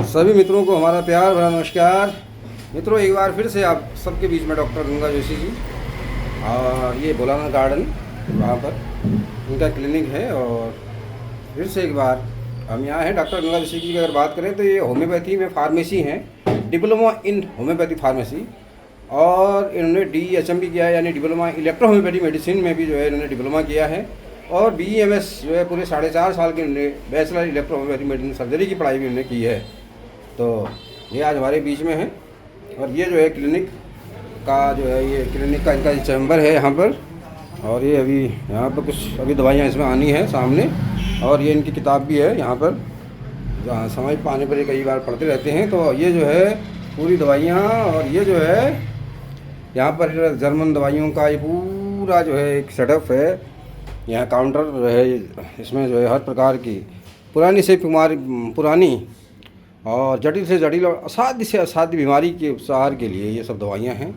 सभी मित्रों को हमारा प्यार भरा नमस्कार। मित्रों, एक बार फिर से आप सबके बीच में डॉक्टर गंगा जोशी जी और ये भोलानाथ गार्डन, वहाँ पर उनका क्लिनिक है। और फिर से एक बार हम यहाँ हैं। डॉक्टर गंगा जोशी जी की अगर बात करें तो ये होम्योपैथी में फार्मेसी हैं, डिप्लोमा इन होम्योपैथी फार्मेसी, और इन्होंने DEHM भी किया है, यानी डिप्लोमा इलेक्ट्रो होम्योपैथी मेडिसिन में भी जो है इन्होंने डिप्लोमा किया है। और BEMS जो है पूरे 4.5 साल के उन्होंने bachelor electro homeopathy medicine surgery की पढ़ाई भी उन्होंने की है। तो ये आज हमारे बीच में है। और ये जो है क्लिनिक का जो है, ये क्लिनिक का इनका चैम्बर है यहाँ पर। और ये अभी यहाँ पर कुछ अभी दवाइयाँ इसमें आनी है सामने। और ये इनकी किताब भी है यहाँ पर, जहाँ समय पाने पर ये कई बार पढ़ते रहते हैं। तो ये जो है पूरी दवाइयाँ, और ये जो है यहाँ पर जर्मन दवाइयों का ये पूरा जो है एक सेटअप है। यहाँ काउंटर है, इसमें जो है हर प्रकार की पुरानी से पुरानी और जटिल से जटिल और असाध्य से असाध्य बीमारी के उपचार के लिए ये सब दवाइयाँ हैं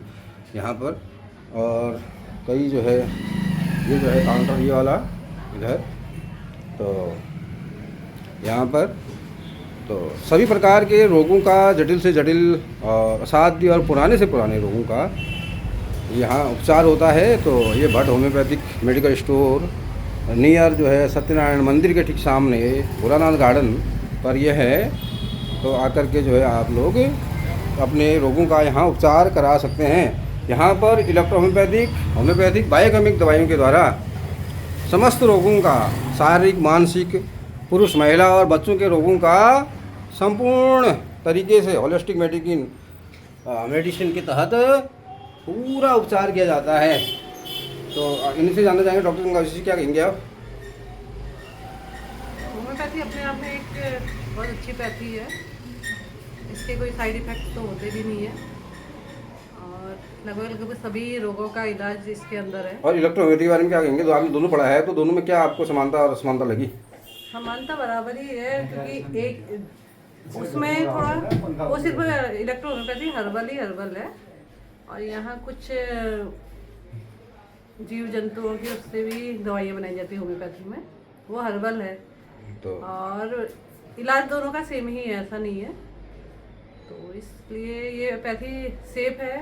यहाँ पर। और कई जो है, ये जो है काउंटर ये वाला इधर, तो यहाँ पर तो सभी प्रकार के रोगों का, जटिल से जटिल और असाध्य और पुराने से पुराने रोगों का यहाँ उपचार होता है। तो ये Bhatt homeopathic medical store near जो है सत्यनारायण मंदिर के ठीक सामने भोलानाथ गार्डन पर यह है। तो आकर के जो है आप लोग अपने रोगों का यहाँ उपचार करा सकते हैं। यहाँ पर इलेक्ट्रो होम्योपैथिक बायोकेमिक दवाइयों के द्वारा समस्त रोगों का, शारीरिक, मानसिक, पुरुष, महिला और बच्चों के रोगों का संपूर्ण तरीके से होलिस्टिक मेडिसिन के तहत पूरा उपचार किया जाता है। तो इनसे जानना चाहेंगे डॉक्टर गंगा जोशी, क्या कहेंगे आप? होम्योपैथी अपने आप में एक बहुत अच्छी पैथी है। इसके कोई साइड इफ़ेक्ट तो होते भी नहीं है, और लगभग सभी रोगों का इलाज इसके अंदर है। और इलेक्ट्रोहोम्योपैथी के बारे में क्या कहेंगे? तो आपने दोनों पढ़ा है, तो दोनों में क्या आपको समानता और असमानता लगी? समानता बराबर ही है, क्योंकि एक उसमें थोड़ा वो सिर्फ इलेक्ट्रो होम्योपैथी हर्बल है, और यहाँ कुछ जीव जंतुओं की उससे भी दवाइयाँ बनाई जाती है होम्योपैथी में, वो हर्बल है। तो और इलाज दोनों का सेम ही है, ऐसा नहीं है। तो इसलिए ये पैथी सेफ है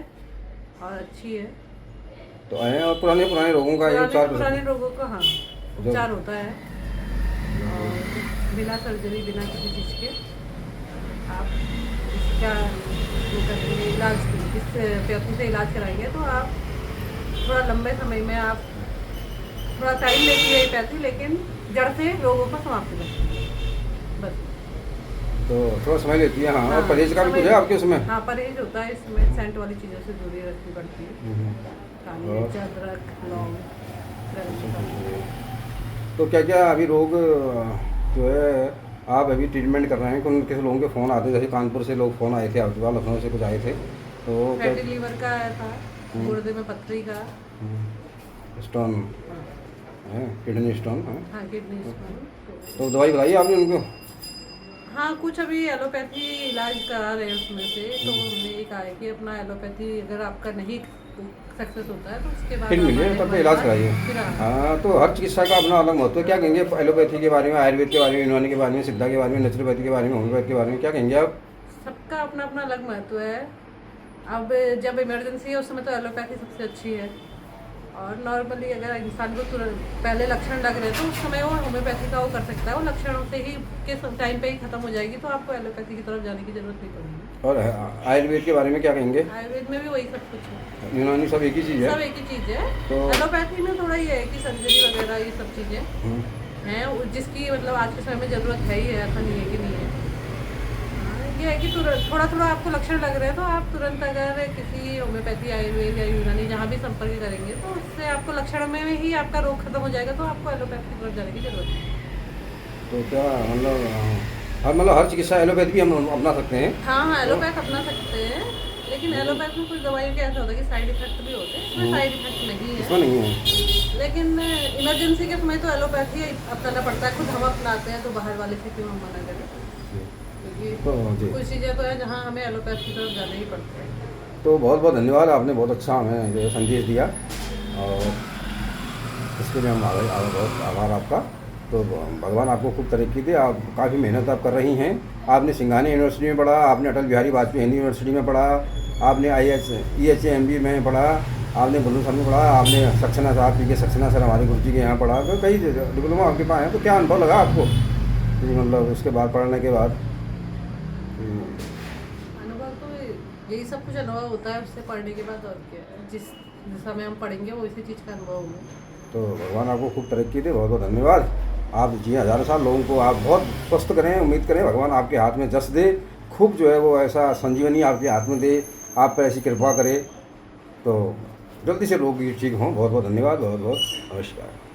और अच्छी है। तो आए और पुराने रोगों का उपचार, पुराने रोगों का हाँ उपचार होता है, और बिना सर्जरी, बिना किसी चीज़ के आप इसका इलाज, इस पैथी से इलाज कराएंगे तो आप थोड़ा लंबे समय में, आप थोड़ा टाइम लेती है ये पैथी, लेकिन जड़ से रोगों को समाप्त करती है बस। तो थोड़ा समय लेती है। हाँ, और परहेज का भी कुछ है आपके उसमें? हाँ, परहेज होता है इसमें। सेंट वाली चीज़ों से दूरी रखनी पड़ती है, काली मिर्च, अदरक, लौंग। तो क्या क्या अभी रोग जो है आप अभी ट्रीटमेंट कर रहे हैं? कौन किस लोगों के फ़ोन आते हैं? जैसे कानपुर से लोग फ़ोन आए थे, आपके पास लखनऊ से कुछ आए थे, तो फैटी लीवर का आया था, गुर्दे में पथरी का, स्टोन है, किडनी स्टोन है। हाँ किडनी स्टोन। तो दवाई बताइए आपने उनको? हाँ, कुछ अभी एलोपैथी इलाज करा रहे हैं उसमें से। तो हमने ये कहा है कि अपना एलोपैथी अगर आपका नहीं सक्सेस होता है तो उसके बाद फिर मिलिए, तब तो इलाज कराइए। हाँ, तो हर चिकित्सा का अपना अलग महत्व है। क्या कहेंगे एलोपैथी के बारे में, आयुर्वेद के बारे में, यूनानी के बारे में, सिद्धा के बारे में, नेचुरोपैथी के बारे में, होम्योपैथी के बारे में क्या कहेंगे आप? सबका अपना अपना अलग महत्व है। अब जब इमरजेंसी है उस समय तो एलोपैथी सबसे अच्छी है, और नॉर्मली अगर इंसान को तुरंत पहले लक्षण लग रहे हैं तो उस समय वो होम्योपैथी का वो कर सकता है। वो लक्षणों से ही के टाइम पे ही खत्म हो जाएगी, तो आपको एलोपैथी की तरफ जाने की जरूरत नहीं पड़ेगी। और आयुर्वेद के बारे में क्या कहेंगे? आयुर्वेद में भी वही सब कुछ है, यूनानी सब एक ही चीज़ है, सब एक ही चीज़ है। तो एलोपैथी में थोड़ा ये है कि सर्जरी वगैरह ये सब चीज़ें हैं, जिसकी मतलब आज के समय में ज़रूरत है ही है, ऐसा नहीं है कि नहीं है। ये है कि थोड़ा थोड़ा आपको लक्षण लग रहे हैं तो आप तुरंत अगर किसी होम्योपैथी, आयुर्वेद या यूनानी जहाँ भी संपर्क करेंगे तो उससे आपको लक्षण में ही आपका रोग खत्म हो जाएगा, तो आपको एलोपैथी की तरफ जाने की जरूरत है। तो क्या मतलब हर चिकित्सा एलोपैथी भी हम अपना सकते हैं? हाँ, एलोपैथ अपना सकते हैं, लेकिन एलोपैथ में कुछ दवाइयों के ऐसा होता है कि साइड इफेक्ट भी होते हैं। इसमें साइड इफेक्ट नहीं है, इसमें नहीं है। लेकिन इमरजेंसी के समय तो एलोपैथी अपनाना पड़ता है। खुद हम अपनाते हैं तो बाहर वाले से क्यों हम मना करें? क्योंकि कुछ चीज़ें तो है जहाँ हमें एलोपैथ की तरफ जाना ही पड़ता है। तो बहुत बहुत धन्यवाद, आपने बहुत अच्छा हमें जो है संदेश दिया, और इसके लिए हम बहुत आभार आपका। तो भगवान आपको खूब तरक्की दे। आप काफ़ी मेहनत आप कर रही हैं। आपने सिंघानी यूनिवर्सिटी में पढ़ा, आपने अटल बिहारी वाजपेयी हिंदी यूनिवर्सिटी में पढ़ा, आपने IHEMB में पढ़ा, आपने बुलंदशहर में पढ़ा, आपने सक्सेना साहब पी के सक्सेना सर हमारे गुरु जी के यहाँ पढ़ा, तो कई डिप्लोमा आपके पास हैं। तो क्या अनुभव लगा आपको कि मतलब उसके बाद पढ़ने के बाद? अनुभव तो यही सब कुछ अनुभव होता है उससे पढ़ने के बाद, और क्या है, जिस समय हम पढ़ेंगे वो इसी चीज़ का अनुभव होगा। तो भगवान आपको खूब तरक्की दे। बहुत बहुत धन्यवाद। आप जी हज़ारों साल लोगों को आप बहुत स्वस्थ करें। उम्मीद करें भगवान आपके हाथ में जस दे, खूब जो है वो ऐसा संजीवनी आपके हाथ में दे, आप पर ऐसी कृपा करे तो जल्दी से रोग ठीक हों। बहुत बहुत धन्यवाद। बहुत बहुत नमस्कार।